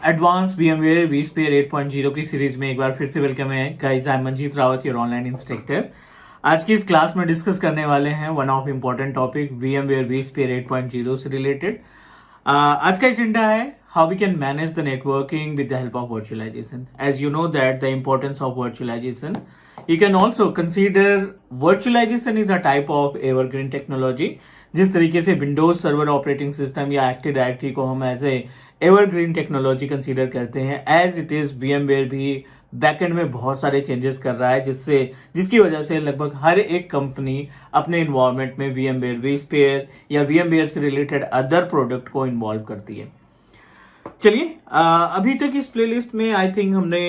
Advance VMware vSphere 8.0 की series में एक बार फिर से वेलकम है guys. I am Manjeet Rawat, your online instructor. आज की इस क्लास में डिस्कस करने वाले हैं one of important topic VMware vSphere 8.0 से रिलेटेड। आज का एजेंडा है how we can manage the networking with the help of virtualization. As you know that the importance of virtualization, you can also consider virtualization is a type of evergreen technology। जिस तरीके से Windows server operating system या active directory को हम as a evergreen technology consider करते हैं, as it is VMware भी backend में बहुत सारे चेंजेस कर रहा है, जिसकी वजह से लगभग हर एक कंपनी अपने इन्वॉल्वमेंट में VMware vSphere या VMware से रिलेटेड अदर प्रोडक्ट को इन्वॉल्व करती है। चलिए, अभी तक इस प्लेलिस्ट में आई थिंक हमने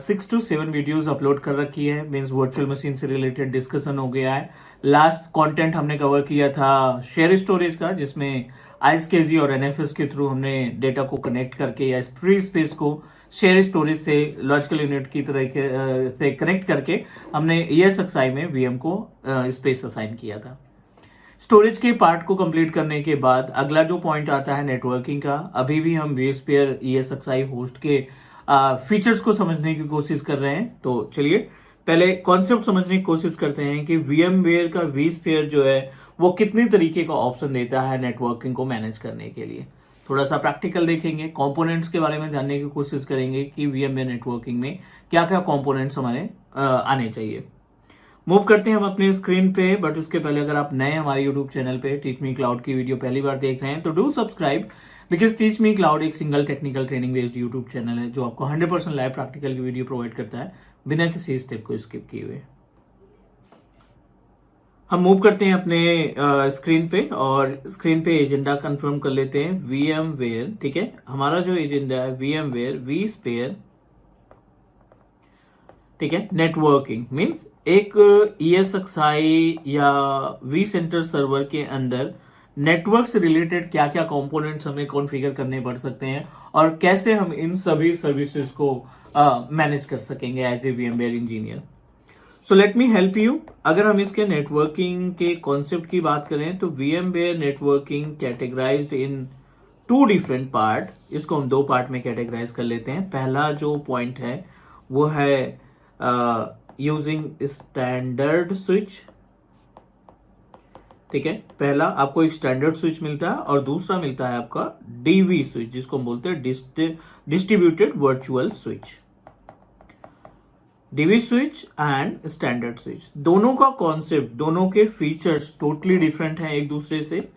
6 to 7 वीडियोस अपलोड कर रखी है। मींस वर्चुअल मशीन से रिलेटेड डिस्कशन हो गया है। लास्ट कंटेंट हमने कवर किया था शेयर स्टोरेज का, जिसमें ISKG और NFS के थ्रू हमने डेटा को कनेक्ट करके या फ्री स्पेस को शेयर स्टोरेज से लॉजिकल यूनिट की तरह से कनेक्ट करके हमने ESXi में VM को स्पेस असाइन किया था। स्टोरेज के पार्ट को कंप्लीट करने के बाद अगला जो पॉइंट आता है नेटवर्किंग का। अभी भी हम vSphere ESXi होस्ट के फीचर्स को समझने की कोशिश कर रहे हैं। तो चलिए पहले कॉन्सेप्ट समझने की कोशिश करते हैं कि VMware का vSphere जो है वो कितनी तरीके का ऑप्शन देता है नेटवर्किंग को मैनेज करने के लिए। थोड़ा सा प्रैक्टिकल देखेंगे, कंपोनेंट्स के बारे में जानने की कोशिश करेंगे कि VMware नेटवर्किंग में क्या क्या कंपोनेंट्स हमारे आने चाहिए। मूव करते हैं हम अपने स्क्रीन पे, बट उसके पहले अगर आप नए हमारे यूट्यूब चैनल पे टीच मी क्लाउड की वीडियो पहली बार देख रहे हैं तो do subscribe, because Teach Me Cloud एक single technical training based YouTube channel है जो आपको 100% लाइव प्रैक्टिकल की वीडियो प्रोवाइड करता है बिना किसी स्टेप को स्किप किए हुए। हम मूव करते हैं अपने स्क्रीन पे और स्क्रीन पे एजेंडा कंफर्म कर लेते हैं VMware। ठीक है, हमारा जो एजेंडा है VMware vSphere, ठीक है, नेटवर्किंग मीन्स एक ESXi या vCenter सर्वर के अंदर नेटवर्क से रिलेटेड क्या क्या कंपोनेंट्स हमें कॉन्फ़िगर करने पड़ सकते हैं और कैसे हम इन सभी सर्विसेज को मैनेज कर सकेंगे as a VMware engineer. So let me help you. अगर हम इसके नेटवर्किंग के कॉन्सेप्ट की बात करें तो VMware नेटवर्किंग कैटेगराइज्ड इन 2 डिफरेंट पार्ट। इसको हम 2 पार्ट में कैटेगराइज कर लेते हैं। पहला जो पॉइंट है वो है यूजिंग स्टैंडर्ड स्विच। ठीक है, पहला आपको एक स्टैंडर्ड स्विच मिलता है और दूसरा मिलता है आपका DV स्विच, जिसको हम बोलते हैं distributed virtual switch. DV switch and standard switch, दोनों का कॉन्सेप्ट, दोनों के फीचर्स टोटली डिफरेंट हैं एक दूसरे से।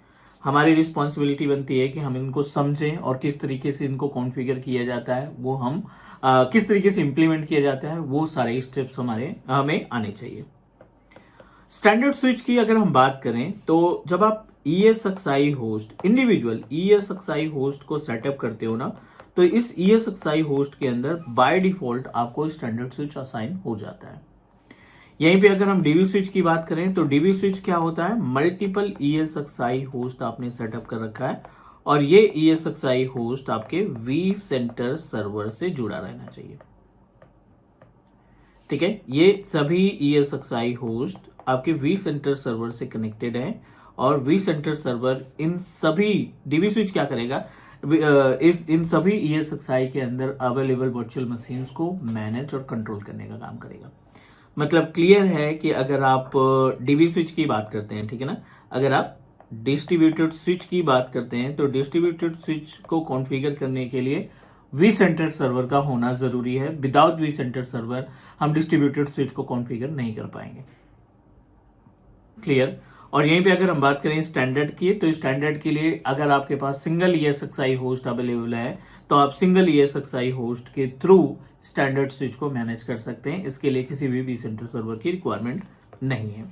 हमारी रिस्पॉन्सिबिलिटी बनती है कि हम इनको समझें और किस तरीके से इनको कॉन्फ़िगर किया जाता है, वो हम किस तरीके से इंप्लीमेंट किया जाता है, वो सारे स्टेप्स हमें आने चाहिए। स्टैंडर्ड स्विच की अगर हम बात करें तो जब आप ESXi host, individual ESXi host को सेटअप करते हो ना, तो इस ESXi होस्ट के अंदर बाय डिफॉल्ट आपको स्टैंडर्ड स्विच असाइन हो जाता है। यहीं पे अगर हम DV स्विच की बात करें तो DV स्विच क्या होता है, मल्टीपल ESXi होस्ट आपने सेटअप कर रखा है और ये ESXi होस्ट आपके vCenter सर्वर से जुड़ा रहना चाहिए। ठीक है, ये सभी ESXi होस्ट आपके vCenter सर्वर से कनेक्टेड है और vCenter सर्वर इन सभी DV स्विच क्या करेगा, इन सभी ESXi के अंदर अवेलेबल वर्चुअल मशीन्स को मैनेज और कंट्रोल करने का काम करेगा। मतलब क्लियर है कि अगर आप DV स्विच की बात करते हैं, ठीक है ना, अगर आप डिस्ट्रीब्यूटेड स्विच की बात करते हैं तो डिस्ट्रीब्यूटेड स्विच को कॉन्फ़िगर करने के लिए vCenter सर्वर का होना जरूरी है। विदाउट vCenter सर्वर हम डिस्ट्रीब्यूटेड स्विच को कॉन्फ़िगर नहीं कर पाएंगे। क्लियर। और यहीं पे अगर हम बात करें स्टैंडर्ड की, तो स्टैंडर्ड के लिए अगर आपके पास सिंगल ESXi होस्ट अवेलेबल है तो आप सिंगल ESXi होस्ट के थ्रू स्टैंडर्ड स्विच को मैनेज कर सकते हैं। इसके लिए किसी भी vCenter सर्वर की रिक्वायरमेंट नहीं है।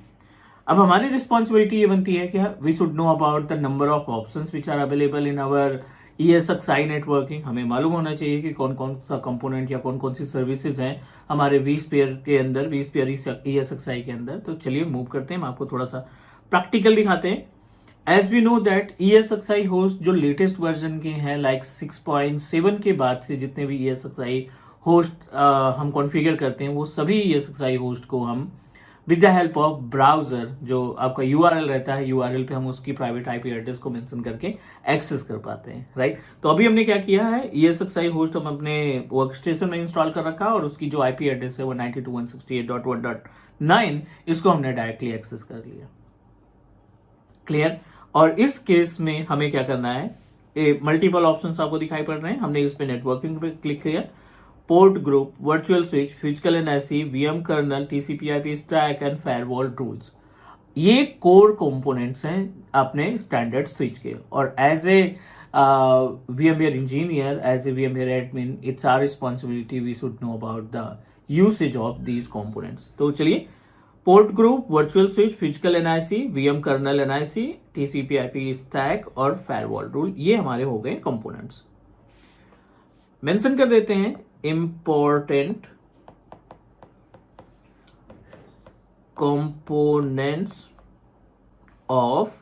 अब हमारी रिस्पॉन्सिबिलिटी ये बनती है कि we should know about the number of options which are available in our ESXi networking. हमें मालूम होना चाहिए कि कौन कौन सा कंपोनेंट या कौन कौन सी सर्विसेज हैं हमारे vSphere के अंदर, vSphere ESXi के अंदर। तो चलिए मूव करते हैं, हम आपको थोड़ा सा प्रैक्टिकल दिखाते हैं। As we know that ESXi host जो लेटेस्ट वर्जन के हैं, लाइक 6.7 के बाद से जितने भी ESXi होस्ट हम कॉन्फ़िगर करते हैं वो सभी ESXi होस्ट को हम with the help of browser, जो आपका यूआरएल रहता है, यूआरएल पे हम उसकी प्राइवेट आईपी एड्रेस को मेंशन करके एक्सेस कर पाते हैं, राइट। तो अभी हमने क्या किया है, ESXi होस्ट हम अपने वर्क स्टेशन में इंस्टॉल कर रखा और उसकी जो आईपी एड्रेस है वो 92.168.1.9, इसको हमने डायरेक्टली एक्सेस कर लिया। क्लियर। और इस केस में हमें क्या करना है, मल्टीपल ऑप्शंस आपको दिखाई पड़ रहे हैं। हमने इस पे नेटवर्किंग पे क्लिक किया, port group, virtual switch, physical NIC, VM kernel, TCP IP stack and firewall rules, ये कोर कंपोनेंट्स हैं अपने स्टैंडर्ड स्विच के। और as a VMware engineer, as a VMware admin, it's our responsibility, we should know about the usage of these components. तो चलिए, port group, virtual switch, physical NIC, VM kernel NIC, TCP IP stack और firewall rule, ये हमारे हो गए components. Mention कर देते हैं important components of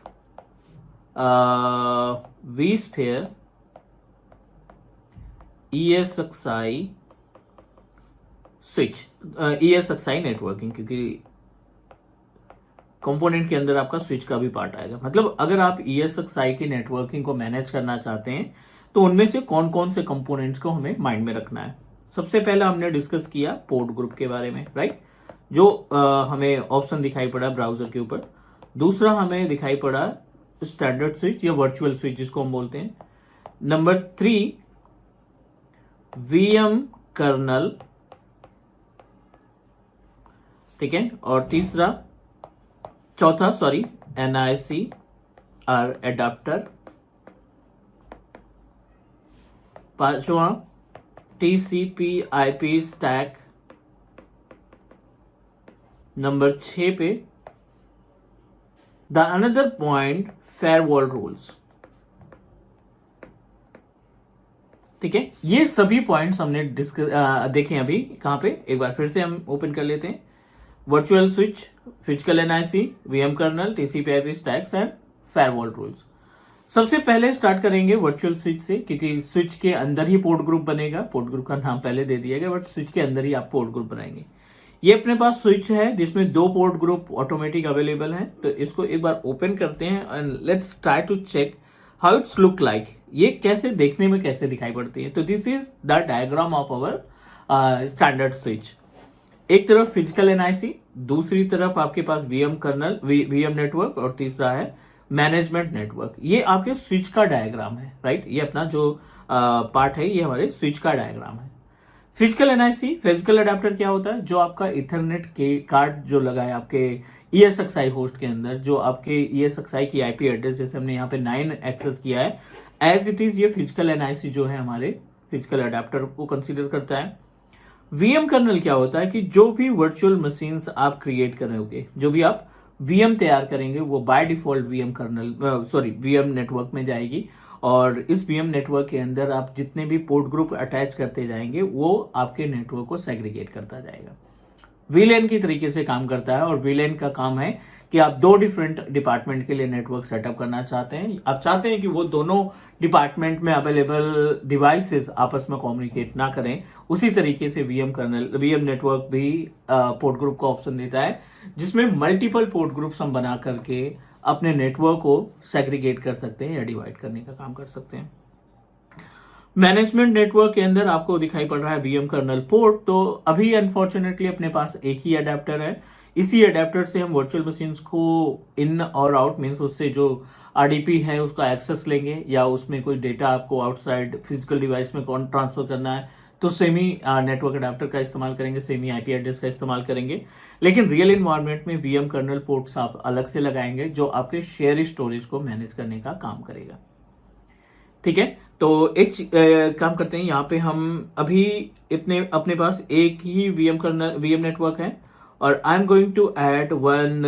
vSphere ESXi switch, ESXi networking, क्योंकि कंपोनेंट के अंदर आपका स्विच का भी पार्ट आएगा। मतलब अगर आप ESXi की नेटवर्किंग को मैनेज करना चाहते हैं तो उनमें से कौन कौन से कंपोनेंट्स को हमें माइंड में रखना है। सबसे पहले हमने डिस्कस किया पोर्ट ग्रुप के बारे में, राइट, जो हमें ऑप्शन दिखाई पड़ा ब्राउजर के ऊपर। दूसरा हमें दिखाई पड़ा स्टैंडर्ड स्विच या वर्चुअल स्विच जिसको हम बोलते हैं। नंबर 3 VM कर्नल, ठीक है। और चौथा NIC और एडाप्टर। पांचवा TCP/IP स्टैक। नंबर 6 पे the another point firewall rules, ठीक है। ये सभी पॉइंट्स हमने देखे अभी कहां पे, एक बार फिर से हम ओपन कर लेते हैं। Virtual switch, physical NIC, VM kernel, TCP IP stacks and firewall rules. सबसे पहले स्टार्ट करेंगे वर्चुअल स्विच से, क्योंकि स्विच के अंदर ही पोर्ट ग्रुप बनेगा। पोर्ट ग्रुप का नाम पहले दे दिया गया, बट स्विच के अंदर ही आप पोर्ट ग्रुप बनाएंगे। ये अपने पास स्विच है जिसमें 2 पोर्ट ग्रुप ऑटोमेटिक अवेलेबल हैं। तो इसको एक बार ओपन करते हैं and let's try to check how it's look like, ये कैसे देखने में कैसे दिखाई पड़ती है। तो this is the diagram of our standard switch. एक तरफ फिजिकल एनआईसी, दूसरी तरफ आपके पास वीएम कर्नल, वीएम नेटवर्क, और तीसरा है मैनेजमेंट नेटवर्क। ये आपके स्विच का डायग्राम है, राइट। ये अपना जो पार्ट है ये हमारे स्विच का डायग्राम है। फिजिकल एनआईसी, फिजिकल अडेप्टर क्या होता है, जो आपका इथरनेट के कार्ड जो लगा है आपके ESXi होस्ट के अंदर, जो आपके ESXi की आईपी एड्रेस जैसे हमने यहाँ पे 9 एक्सेस किया है, एज इट इज ये फिजिकल एनआईसी जो है हमारे फिजिकल अडेप्टर को कंसीडर करता है। वीएम कर्नल क्या होता है कि जो भी वर्चुअल मशीन्स आप क्रिएट कर रहे होगे, जो भी आप वीएम तैयार करेंगे, वो बाय डिफॉल्ट वीएम नेटवर्क में जाएगी। और इस वीएम नेटवर्क के अंदर आप जितने भी पोर्ट ग्रुप अटैच करते जाएंगे वो आपके नेटवर्क को सेग्रीगेट करता जाएगा। वीलैन की तरीके से काम करता है, और वीलैन का काम है कि आप 2 डिफरेंट डिपार्टमेंट के लिए नेटवर्क सेटअप करना चाहते हैं। आप चाहते हैं कि वो दोनों डिपार्टमेंट में अवेलेबल डिवाइसेस आपस में कम्युनिकेट ना करें। उसी तरीके से वीएम नेटवर्क भी पोर्ट ग्रुप का ऑप्शन देता है, जिसमें मल्टीपल पोर्ट ग्रुप्स हम बना करके अपने नेटवर्क को सेग्रीगेट कर सकते हैं या डिवाइड करने का काम कर सकते हैं। मैनेजमेंट नेटवर्क के अंदर आपको दिखाई पड़ रहा है वीएम कर्नल पोर्ट। तो अभी अनफॉर्चुनेटली अपने पास एक ही अडेप्टर है। इसी अडेप्टर से हम वर्चुअल मशीन्स को इन और आउट मीन्स उससे जो आरडीपी है उसका एक्सेस लेंगे, या उसमें कोई डेटा आपको आउटसाइड फिजिकल डिवाइस में कौन ट्रांसफर करना है तो सेमी नेटवर्क अडेप्टर का इस्तेमाल करेंगे, सेमी आईपी एड्रेस का इस्तेमाल करेंगे। लेकिन रियल इन्वायरमेंट में वीएम कर्नल पोर्ट्स आप अलग से लगाएंगे, जो आपके शेयर स्टोरेज को मैनेज करने का काम करेगा। ठीक है, तो एक काम करते हैं, यहाँ पे हम अभी अपने पास एक ही वीएम नेटवर्क है, और I am going to add one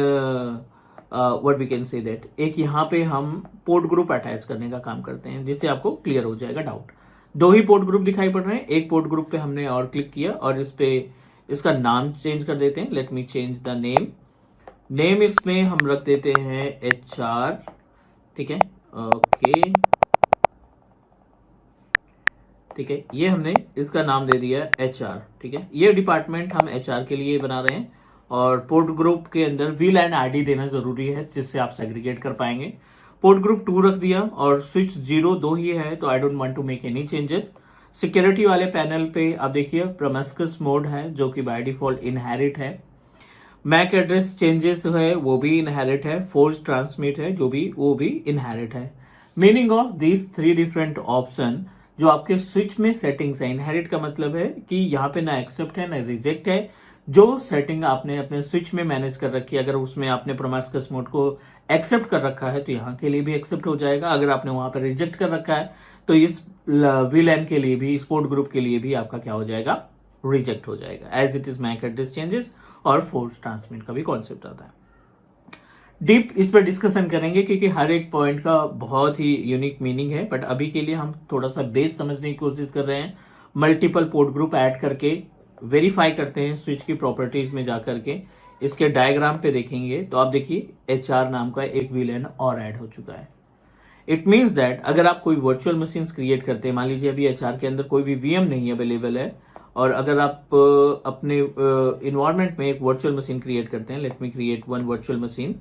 what we can say that, एक यहाँ पे हम पोर्ट ग्रुप अटैच करने का काम करते हैं, जिससे आपको क्लियर हो जाएगा डाउट। 2 ही पोर्ट ग्रुप दिखाई पड़ रहे हैं। एक पोर्ट ग्रुप पे हमने और क्लिक किया, और इस पे इसका नाम चेंज कर देते हैं। Let me change the name इसमें हम रख देते हैं HR। ठीक है, ओके, ठीक है, ये हमने इसका नाम दे दिया HR। ठीक है, ये डिपार्टमेंट हम HR के लिए बना रहे हैं, और पोर्ट ग्रुप के अंदर VLAN ID देना जरूरी है जिससे आप सेग्रीगेट कर पाएंगे। पोर्ट ग्रुप 2 रख दिया और स्विच 0 2 ही है, तो I don't want to make any changes. Security वाले पैनल पे आप देखिए प्रोमिस्कुअस मोड है जो कि बाय डिफॉल्ट इनहेरिट है। मैक एड्रेस चेंजेस है वो भी इनहेरिट है। फोर्स ट्रांसमिट है वो भी इनहेरिट है। Meaning of these 3 different option जो आपके स्विच में सेटिंग्स है। इनहेरिट का मतलब है कि यहाँ पे ना एक्सेप्ट है ना रिजेक्ट है। जो सेटिंग आपने अपने स्विच में मैनेज कर रखी है, अगर उसमें आपने प्रोमिस्कुअस मोड को एक्सेप्ट कर रखा है तो यहाँ के लिए भी एक्सेप्ट हो जाएगा। अगर आपने वहां पर रिजेक्ट कर रखा है तो इस VLAN के लिए भी, इस पोर्ट ग्रुप के लिए भी आपका क्या हो जाएगा, रिजेक्ट हो जाएगा। As it is MAC address changes और फोर्स ट्रांसमिट का भी कॉन्सेप्ट आता है। डीप इस पर डिस्कशन करेंगे क्योंकि हर एक पॉइंट का बहुत ही यूनिक मीनिंग है, बट अभी के लिए हम थोड़ा सा बेस समझने की कोशिश कर रहे हैं। मल्टीपल पोर्ट ग्रुप ऐड करके वेरीफाई करते हैं स्विच की प्रॉपर्टीज में जाकर के। इसके डायग्राम पे देखेंगे तो आप देखिए HR नाम का एक VLAN और ऐड हो चुका है। इट मीन्स दैट अगर आप कोई वर्चुअल मशीन क्रिएट करते हैं, मान लीजिए अभी HR के अंदर कोई भी VM नहीं अवेलेबल है, और अगर आप अपने इन्वायरमेंट में एक वर्चुअल मशीन क्रिएट करते हैं, let me create one virtual machine.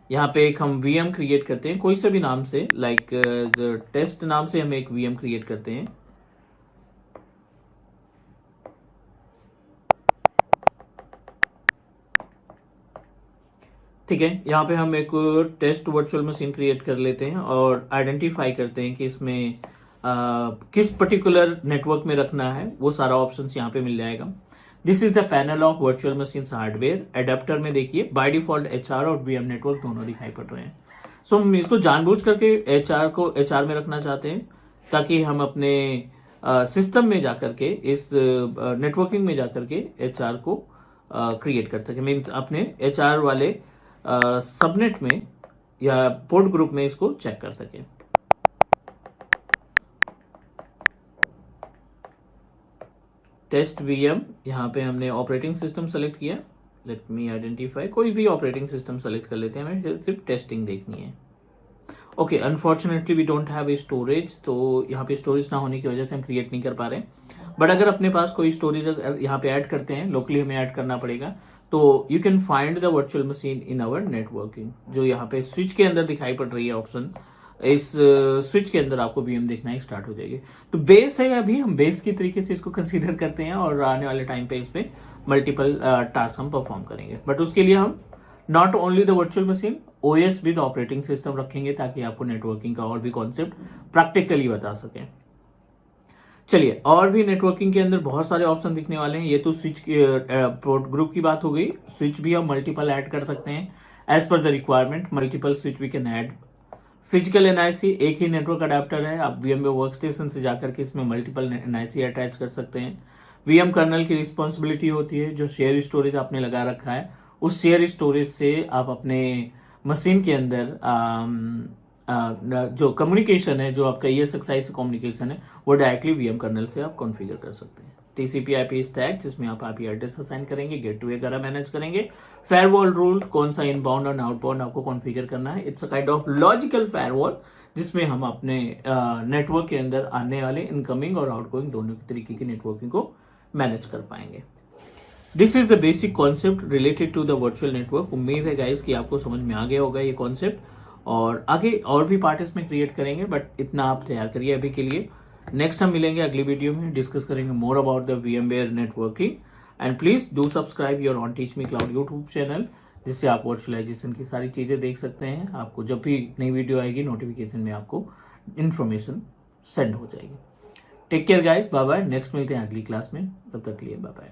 यहाँ पे एक हम VM क्रिएट करते हैं कोई सा भी नाम से, लाइक टेस्ट नाम से हम एक VM क्रिएट करते हैं। ठीक है, यहाँ पे हम एक टेस्ट वर्चुअल मशीन क्रिएट कर लेते हैं और आइडेंटिफाई करते हैं कि इसमें किस पर्टिकुलर नेटवर्क में रखना है। वो सारा ऑप्शंस यहाँ पे मिल जाएगा। This is the panel of virtual machine hardware. Adapter में देखिए बाय डिफॉल्ट HR और VM नेटवर्क दोनों दिखाई पड़ रहे हैं। सो हम इसको जानबूझ करके HR में रखना चाहते हैं ताकि हम अपने सिस्टम में जाकर के, इस नेटवर्किंग में जाकर के HR को क्रिएट कर सके। मीन्स अपने HR वाले सबनेट में या पोर्ट ग्रुप में इसको चेक कर सके। टेस्ट VM, यहाँ पे हमने ऑपरेटिंग सिस्टम सेलेक्ट किया। लेट मी आइडेंटिफाई, कोई भी ऑपरेटिंग सिस्टम सेलेक्ट कर लेते हैं, हमें सिर्फ टेस्टिंग देखनी है। Okay, unfortunately we don't have a storage, तो यहाँ पे स्टोरेज ना होने की वजह से हम क्रिएट नहीं कर पा रहे। बट अगर अपने पास कोई स्टोरेज यहाँ पे ऐड करते हैं, लोकली हमें ऐड करना पड़ेगा, तो you can find the virtual machine in our networking. जो यहाँ पे स्विच के अंदर दिखाई पड़ रही है ऑप्शन, इस स्विच के अंदर आपको VM देखना ही स्टार्ट हो जाएगी। तो बेस है, अभी हम बेस की तरीके से इसको कंसीडर करते हैं और आने वाले टाइम पे इस पे मल्टीपल टास्क हम परफॉर्म करेंगे। बट उसके लिए हम not only the virtual machine, OS with operating system रखेंगे ताकि आपको नेटवर्किंग का और भी कॉन्सेप्ट प्रैक्टिकली बता सकें। चलिए, और भी नेटवर्किंग के अंदर बहुत सारे ऑप्शन दिखने वाले हैं। ये तो स्विच पोर्ट ग्रुप की बात हो गई। स्विच भी हम मल्टीपल ऐड कर सकते हैं as per the requirement. Multiple switch we can add. Physical NIC, एक ही नेटवर्क अडेप्टर है। आप VMware वर्कस्टेशन से जाकर के इसमें मल्टीपल NIC अटैच कर सकते हैं। VM कर्नल की रिस्पॉन्सिबिलिटी होती है, जो शेयर स्टोरेज आपने लगा रखा है उस शेयर स्टोरेज से आप अपने मशीन के अंदर जो कम्युनिकेशन है, जो आपका ESXi से कम्युनिकेशन है, वो डायरेक्टली VM कर्नल से आप कॉन्फ़िगर कर सकते हैं। TCP/IP स्टैक, जिसमें आप IP एड्रेस असाइन करेंगे, गेटवे वगैरह मैनेज करेंगे। फायरवॉल रूल, कौन सा इनबाउंड और आउटबाउंड आपको कॉन्फ़िगर करना है। It's a kind of logical firewall जिसमें हम अपने नेटवर्क के अंदर आने वाले इनकमिंग और आउटगोइंग दोनों तरीके की नेटवर्किंग को मैनेज कर पाएंगे। This is the basic concept related to the virtual network. उम्मीद है गाइस कि आपको समझ में आ गया होगा ये कॉन्सेप्ट, और आगे और भी पार्ट इसमें क्रिएट करेंगे, बट इतना आप तैयार करिए अभी के लिए। नेक्स्ट हम मिलेंगे अगली वीडियो में, डिस्कस करेंगे more about the VMware networking. And please do subscribe your on teach Me cloud YouTube channel, जिससे आप वर्चुअलाइजेशन की सारी चीजें देख सकते हैं। आपको जब भी नई वीडियो आएगी नोटिफिकेशन में आपको इन्फॉर्मेशन सेंड हो जाएगी। Take care guys, bye bye. Next मिलते हैं अगली क्लास में, तब तक के लिए बाय बाय।